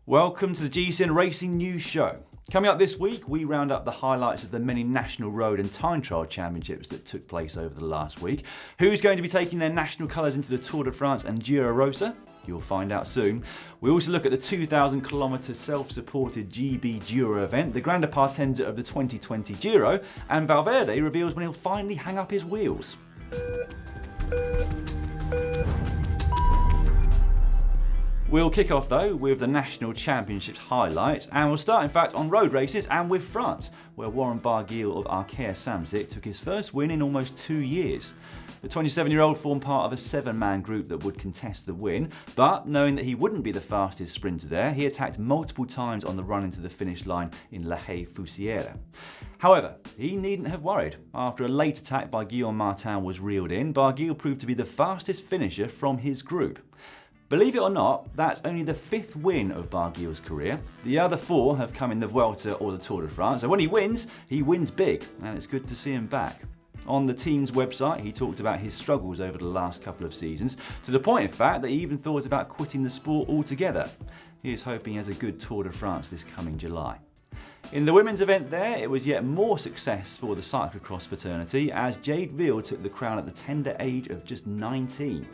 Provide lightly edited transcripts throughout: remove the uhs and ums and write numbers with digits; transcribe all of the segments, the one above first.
Welcome to the GCN Racing News Show. Coming up this week, we round up the highlights of the many national road and time trial championships that took place over the last week. Who's going to be taking their national colours into the Tour de France and Giro Rosa? You'll find out soon. We also look at the 2,000-kilometre self-supported GBDuro event, the Grande Partenza of the 2020 Giro, and Valverde reveals when he'll finally hang up his wheels. We'll kick off though with the National Championships highlights, and we'll start in fact on road races and with France, where Warren Barguil of Arkea Samsic took his first win in almost 2 years. The 27-year-old formed part of a 7-man group that would contest the win, but knowing that he wouldn't be the fastest sprinter there, he attacked multiple times on the run into the finish line in La Haye-Foussière. However, he needn't have worried. After a late attack by Guillaume Martin was reeled in, Barguil proved to be the fastest finisher from his group. Believe it or not, that's only the 5th win of Barguil's career. The other 4 have come in the Vuelta or the Tour de France, so when he wins big, and it's good to see him back. On the team's website, he talked about his struggles over the last couple of seasons, to the point, in fact, that he even thought about quitting the sport altogether. He is hoping he has a good Tour de France this coming July. In the women's event there, it was yet more success for the cyclocross fraternity, as Jade Veal took the crown at the tender age of just 19.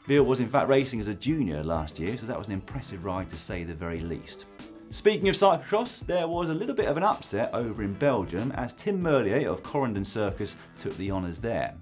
Veal was in fact racing as a junior last year, so that was an impressive ride to say the very least. Speaking of cyclocross, there was a little bit of an upset over in Belgium as Tim Merlier of Corendon Circus took the honours there.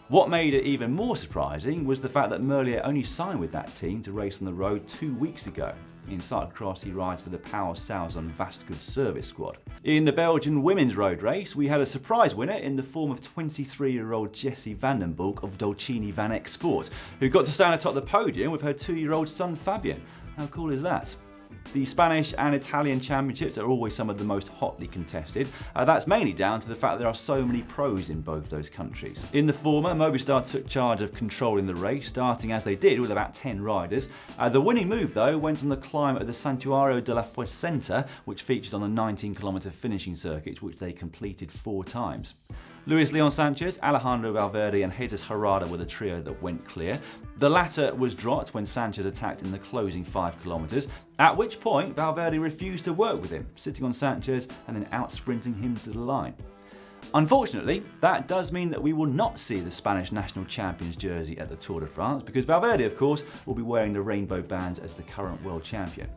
What made it even more surprising was the fact that Merlier only signed with that team to race on the road 2 weeks ago. In cyclocross, he rides for the Power Salzon Vastgoed Service Squad. In the Belgian women's road race, we had a surprise winner in the form of 23-year-old Jessie van den Bulk of Dolcini Van Eck Sport, who got to stand atop the podium with her 2-year-old son Fabian. How cool is that? The Spanish and Italian championships are always some of the most hotly contested. That's mainly down to the fact there are so many pros in both those countries. In the former, Movistar took charge of controlling the race, starting as they did with about 10 riders. The winning move, though, went on the climb of the Santuario de la Fuensanta, which featured on the 19-kilometre finishing circuit, which they completed 4 times. Luis Leon Sanchez, Alejandro Valverde and Jesus Herrada were the trio that went clear. The latter was dropped when Sanchez attacked in the closing 5 kilometres, at which point Valverde refused to work with him, sitting on Sanchez and then out-sprinting him to the line. Unfortunately, that does mean that we will not see the Spanish national champions jersey at the Tour de France, because Valverde, of course, will be wearing the rainbow bands as the current world champion.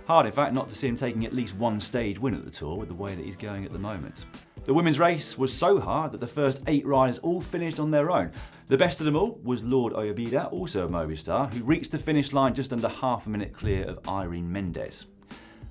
Hard, in fact, not to see him taking at least one stage win at the Tour with the way that he's going at the moment. The women's race was so hard that the first 8 riders all finished on their own. The best of them all was Lord Oyabida, also a Movistar, who reached the finish line just under half a minute clear of Irene Mendes.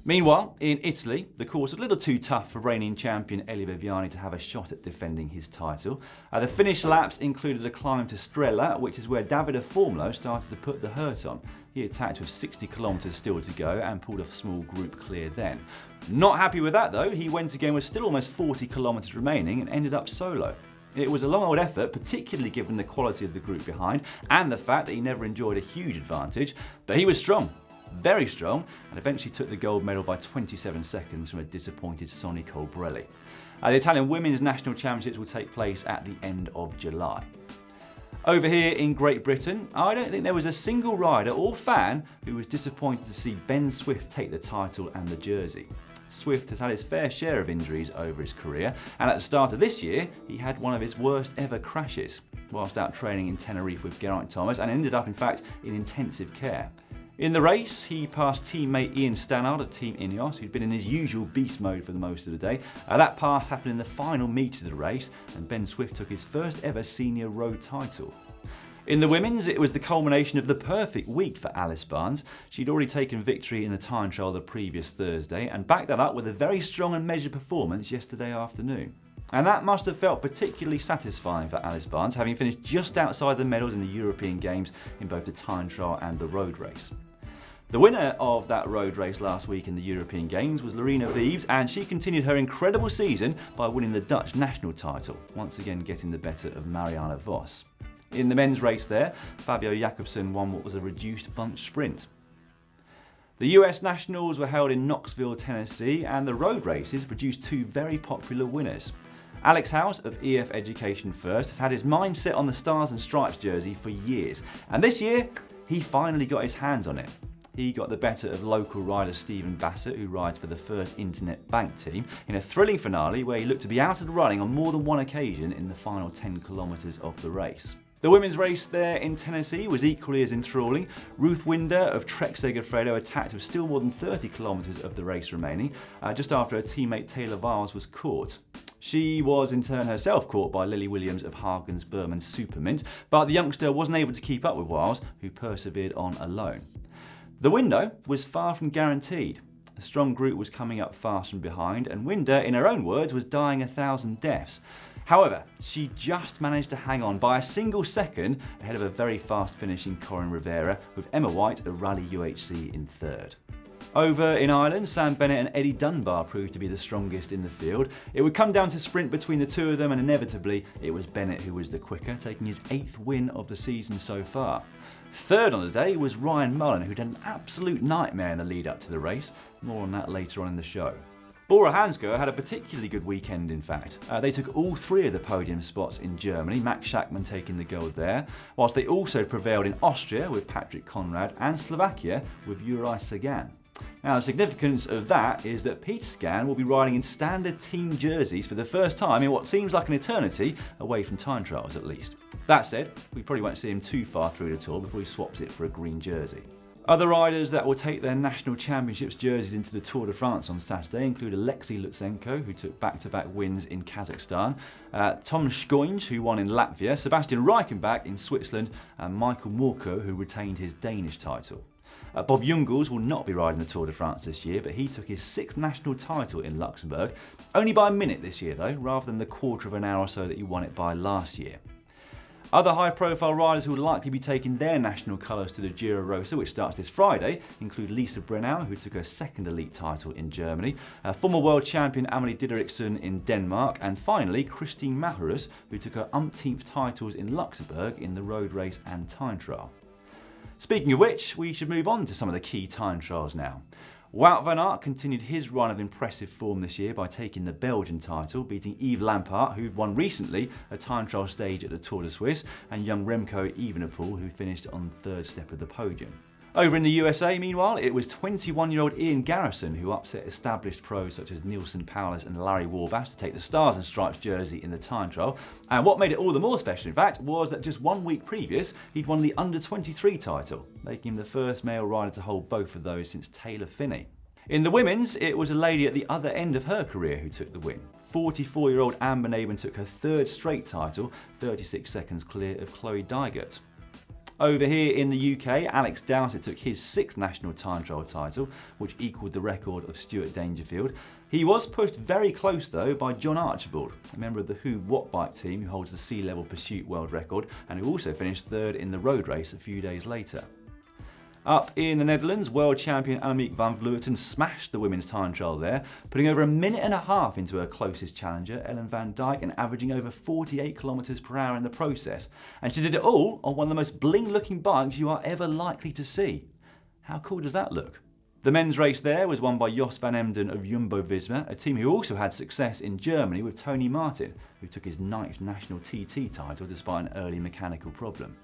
Meanwhile, in Italy, the course was a little too tough for reigning champion Elia Viviani to have a shot at defending his title. The finish laps included a climb to Strella, which is where Davide Formolo started to put the hurt on. He attacked with 60 kilometres still to go and pulled a small group clear then. Not happy with that though, he went again with still almost 40 kilometres remaining and ended up solo. It was a long old effort, particularly given the quality of the group behind and the fact that he never enjoyed a huge advantage, but he was strong. Very strong, and eventually took the gold medal by 27 seconds from a disappointed Sonny Colbrelli. The Italian Women's National Championships will take place at the end of July. Over here in Great Britain, I don't think there was a single rider or fan who was disappointed to see Ben Swift take the title and the jersey. Swift has had his fair share of injuries over his career, and at the start of this year, he had one of his worst ever crashes whilst out training in Tenerife with Geraint Thomas and ended up, in fact, in intensive care. In the race, he passed teammate Ian Stannard of Team Ineos, who'd been in his usual beast mode for the most of the day. That pass happened in the final metres of the race, and Ben Swift took his first ever senior road title. In the women's, it was the culmination of the perfect week for Alice Barnes. She'd already taken victory in the time trial the previous Thursday, and backed that up with a very strong and measured performance yesterday afternoon. And that must have felt particularly satisfying for Alice Barnes, having finished just outside the medals in the European Games in both the time trial and the road race. The winner of that road race last week in the European Games was Lorena Wiebes, and she continued her incredible season by winning the Dutch national title, once again getting the better of Marianne Vos. In the men's race there, Fabio Jakobsen won what was a reduced bunch sprint. The US Nationals were held in Knoxville, Tennessee, and the road races produced 2 very popular winners. Alex House of EF Education First has had his mind set on the Stars and Stripes jersey for years, and this year he finally got his hands on it. he got the better of local rider Stephen Bassett, who rides for the First Internet Bank team, in a thrilling finale where he looked to be out of the running on more than one occasion in the final 10 kilometres of the race. The women's race there in Tennessee was equally as enthralling. Ruth Winder of Trek Segafredo attacked with still more than 30 kilometres of the race remaining, just after her teammate Taylor Viles was caught. She was in turn herself caught by Lily Williams of Hagen's Berman Supermint, but the youngster wasn't able to keep up with Wiles, who persevered on alone. The window was far from guaranteed. A strong group was coming up fast from behind, and Winder, in her own words, was dying 1,000 deaths. However, she just managed to hang on by a single second ahead of a very fast finishing Corin Rivera, with Emma White of Rally UHC in third. Over in Ireland, Sam Bennett and Eddie Dunbar proved to be the strongest in the field. It would come down to sprint between the two of them, and inevitably it was Bennett who was the quicker, taking his 8th win of the season so far. Third on the day was Ryan Mullen, who'd had an absolute nightmare in the lead up to the race. More on that later on in the show. Bora Hansgrohe had a particularly good weekend, in fact. They took all 3 of the podium spots in Germany, Max Schachmann taking the gold there, whilst they also prevailed in Austria with Patrick Conrad and Slovakia with Juraj Sagan. Now, the significance of that is that Peter Sagan will be riding in standard team jerseys for the first time in what seems like an eternity, away from time trials at least. That said, we probably won't see him too far through the tour before he swaps it for a green jersey. Other riders that will take their national championships jerseys into the Tour de France on Saturday include Alexei Lutsenko, who took back-to-back wins in Kazakhstan, Tom Schoens, who won in Latvia, Sebastian Reichenbach in Switzerland, and Michael Morko, who retained his Danish title. Bob Jungels will not be riding the Tour de France this year, but he took his 6th national title in Luxembourg, only by a minute this year though, rather than the quarter of an hour or so that he won it by last year. Other high-profile riders who will likely be taking their national colours to the Giro Rosa, which starts this Friday, include Lisa Brennauer, who took her 2nd elite title in Germany, former world champion Amelie Dideriksen in Denmark, and finally Christine Majerus, who took her umpteenth titles in Luxembourg in the road race and time trial. Speaking of which, we should move on to some of the key time trials now. Wout van Aert continued his run of impressive form this year by taking the Belgian title, beating Yves Lampaert, who'd won recently a time trial stage at the Tour de Suisse, and young Remco Evenepoel, who finished on 3rd step of the podium. Over in the USA, meanwhile, it was 21-year-old Ian Garrison who upset established pros such as Neilson Powless and Larry Warbash to take the Stars and Stripes jersey in the time trial. And what made it all the more special, in fact, was that just 1 week previous, he'd won the Under-23 title, making him the first male rider to hold both of those since Taylor Phinney. In the women's, it was a lady at the other end of her career who took the win. 44-year-old Amber Nabin took her 3rd straight title, 36 seconds clear of Chloe Dygert. Over here in the UK, Alex Dowsett took his 6th national time trial title, which equalled the record of Stuart Dangerfield. He was pushed very close though by John Archibald, a member of the Who Wattbike team who holds the Sea Level Pursuit world record and who also finished 3rd in the road race a few days later. Up in the Netherlands, world champion Ameet Van Pluton smashed the women's time trial there, putting over 1.5 minutes into her closest challenger, Ellen van Dijk, and averaging over 48 km/h in the process. And she did it all on one of the most bling-looking bikes you are ever likely to see. How cool does that look? The men's race there was won by Jos van Emden of Jumbo-Visma, a team who also had success in Germany with Tony Martin, who took his 9th national TT title despite an early mechanical problem.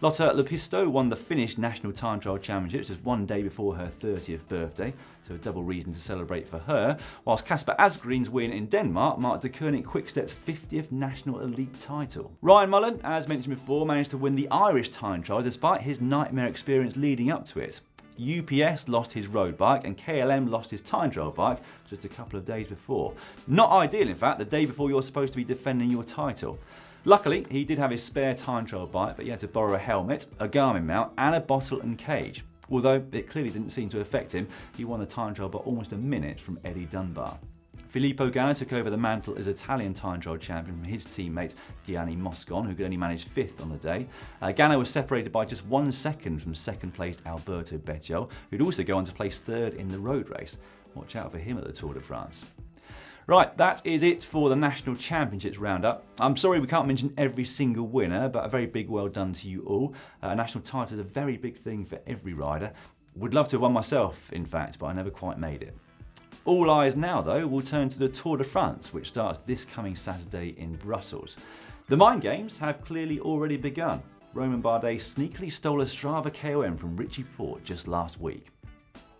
Lotta Lepisto won the Finnish National Time Trial Championships just 1 day before her 30th birthday, so a double reason to celebrate for her, whilst Kasper Asgreen's win in Denmark marked De Koning Quickstep's 50th National Elite title. Ryan Mullen, as mentioned before, managed to win the Irish Time Trial despite his nightmare experience leading up to it. UPS lost his road bike and KLM lost his time trial bike just a couple of days before. Not ideal, in fact, the day before you're supposed to be defending your title. Luckily, he did have his spare time trial bike, but he had to borrow a helmet, a Garmin mount, and a bottle and cage. Although it clearly didn't seem to affect him, he won the time trial by almost a minute from Eddie Dunbar. Filippo Ganna took over the mantle as Italian time trial champion from his teammate Gianni Moscon, who could only manage 5th on the day. Ganna was separated by just 1 second from 2nd placed Alberto Becciol, who'd also go on to place 3rd in the road race. Watch out for him at the Tour de France. Right, that is it for the National Championships roundup. I'm sorry we can't mention every single winner, but a very big well done to you all. A national title is a very big thing for every rider. Would love to have won myself, in fact, but I never quite made it. All eyes now, though, will turn to the Tour de France, which starts this coming Saturday in Brussels. The mind games have clearly already begun. Romain Bardet sneakily stole a Strava KOM from Richie Porte just last week.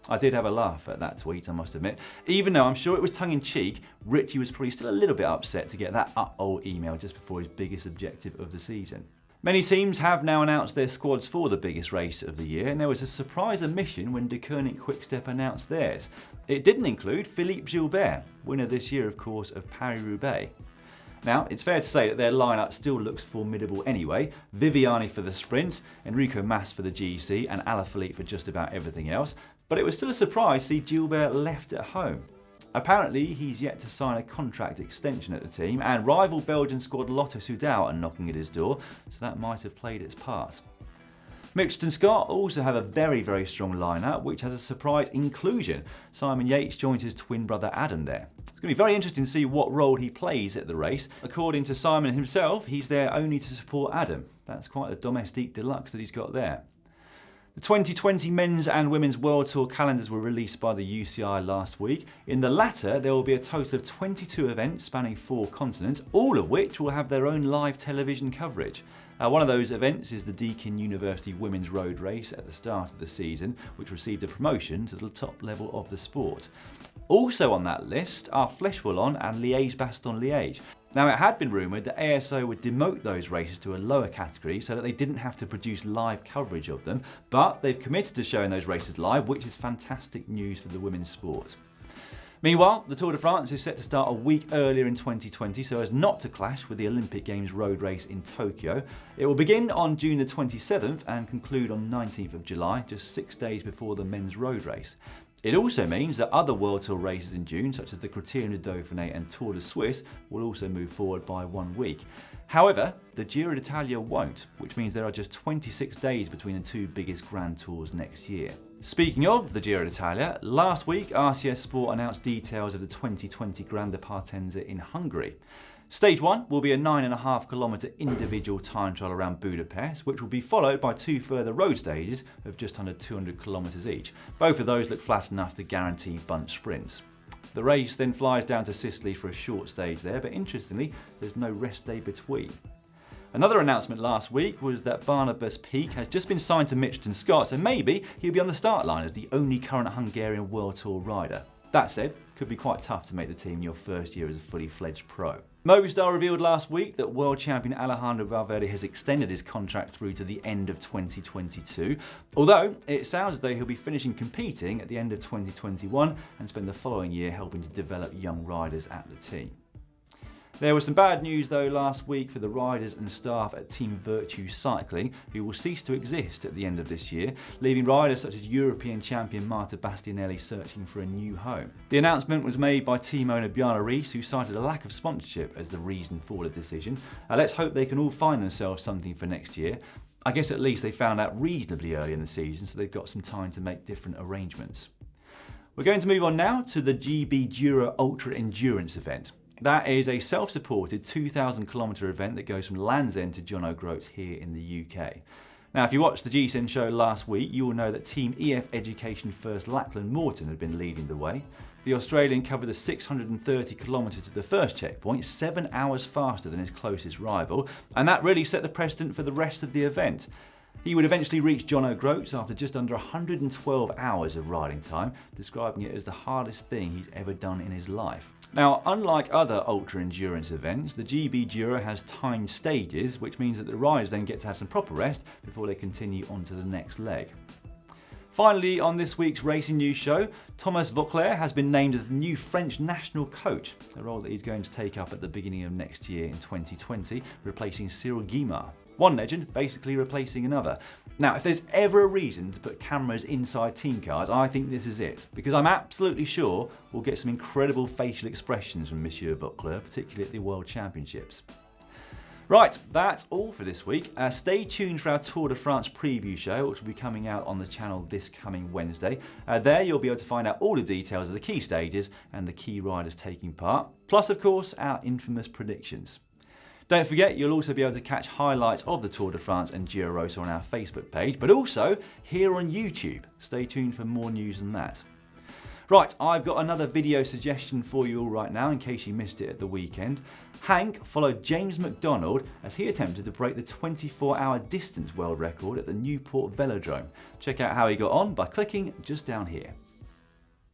I did have a laugh at that tweet, I must admit. Even though I'm sure it was tongue-in-cheek, Richie was probably still a little bit upset to get that uh-oh email just before his biggest objective of the season. Many teams have now announced their squads for the biggest race of the year, and there was a surprise omission when Deakin Quickstep announced theirs. It didn't include Philippe Gilbert, winner this year, of course, of Paris-Roubaix. Now, it's fair to say that their lineup still looks formidable anyway. Viviani for the sprint, Enrico Mas for the GC, and Alaphilippe for just about everything else. But it was still a surprise to see Gilbert left at home. Apparently, he's yet to sign a contract extension at the team, and rival Belgian squad Lotto Soudal are knocking at his door, so that might have played its part. Mitchelton Scott also have a very, very strong lineup, which has a surprise inclusion. Simon Yates joins his twin brother Adam there. It's going to be very interesting to see what role he plays at the race. According to Simon himself, he's there only to support Adam. That's quite a domestique deluxe that he's got there. The 2020 men's and women's World Tour calendars were released by the UCI last week. In the latter, there will be a total of 22 events spanning 4 continents, all of which will have their own live television coverage. One of those events is the Deakin University Women's Road Race at the start of the season, which received a promotion to the top level of the sport. Also on that list are Flèche Wallonne and Liège-Bastogne-Liège. Now, it had been rumoured that ASO would demote those races to a lower category so that they didn't have to produce live coverage of them, but they've committed to showing those races live, which is fantastic news for the women's sport. Meanwhile, the Tour de France is set to start a week earlier in 2020 so as not to clash with the Olympic Games road race in Tokyo. It will begin on June the 27th and conclude on 19th of July, just 6 days before the men's road race. It also means that other World Tour races in June, such as the Criterium du Dauphiné and Tour de Suisse, will also move forward by 1 week. However, the Giro d'Italia won't, which means there are just 26 days between the 2 biggest Grand Tours next year. Speaking of the Giro d'Italia, last week RCS Sport announced details of the 2020 Grande Partenza in Hungary. Stage 1 will be a 9.5 kilometre individual time trial around Budapest, which will be followed by 2 further road stages of just under 200 kilometres each. Both of those look flat enough to guarantee bunch sprints. The race then flies down to Sicily for a short stage there, but interestingly, there's no rest day between. Another announcement last week was that Barnabas Peak has just been signed to Mitchelton Scott, so maybe he'll be on the start line as the only current Hungarian World Tour rider. That said, it could be quite tough to make the team in your first year as a fully fledged pro. Movistar revealed last week that world champion Alejandro Valverde has extended his contract through to the end of 2022, although it sounds as though he'll be finishing competing at the end of 2021 and spend the following year helping to develop young riders at the team. There was some bad news though last week for the riders and staff at Team Ventoux Cycling, who will cease to exist at the end of this year, leaving riders such as European champion Marta Bastianelli searching for a new home. The announcement was made by team owner Bjarne Riis, who cited a lack of sponsorship as the reason for the decision. Let's hope they can all find themselves something for next year. I guess at least they found out reasonably early in the season, so they've got some time to make different arrangements. We're going to move on now to the GBDuro Ultra Endurance event. That is a self-supported 2,000 kilometre event that goes from Land's End to John O'Groats here in the UK. Now, if you watched the GCN Show last week, you will know that Team EF Education First Lachlan Morton had been leading the way. The Australian covered the 630 kilometres to the first checkpoint, 7 hours faster than his closest rival, and that really set the precedent for the rest of the event. He would eventually reach John O'Groats after just under 112 hours of riding time, describing it as the hardest thing he's ever done in his life. Now, unlike other ultra endurance events, the GBDuro has timed stages, which means that the riders then get to have some proper rest before they continue on to the next leg. Finally, on this week's Racing News show, Thomas Locklear has been named as the new French national coach, a role that he's going to take up at the beginning of next year in 2020, replacing Cyril Guimard. One legend basically replacing another. Now, if there's ever a reason to put cameras inside team cars, I think this is it, because I'm absolutely sure we'll get some incredible facial expressions from Monsieur Locklear, particularly at the World Championships. Right, that's all for this week. Stay tuned for our Tour de France preview show, which will be coming out on the channel this coming Wednesday. There you'll be able to find out all the details of the key stages and the key riders taking part, plus of course our infamous predictions. Don't forget, you'll also be able to catch highlights of the Tour de France and Giro Rosa on our Facebook page, but also here on YouTube. Stay tuned for more news on that. Right, I've got another video suggestion for you all right now in case you missed it at the weekend. Hank followed James McDonald as he attempted to break the 24-hour distance world record at the Newport Velodrome. Check out how he got on by clicking just down here.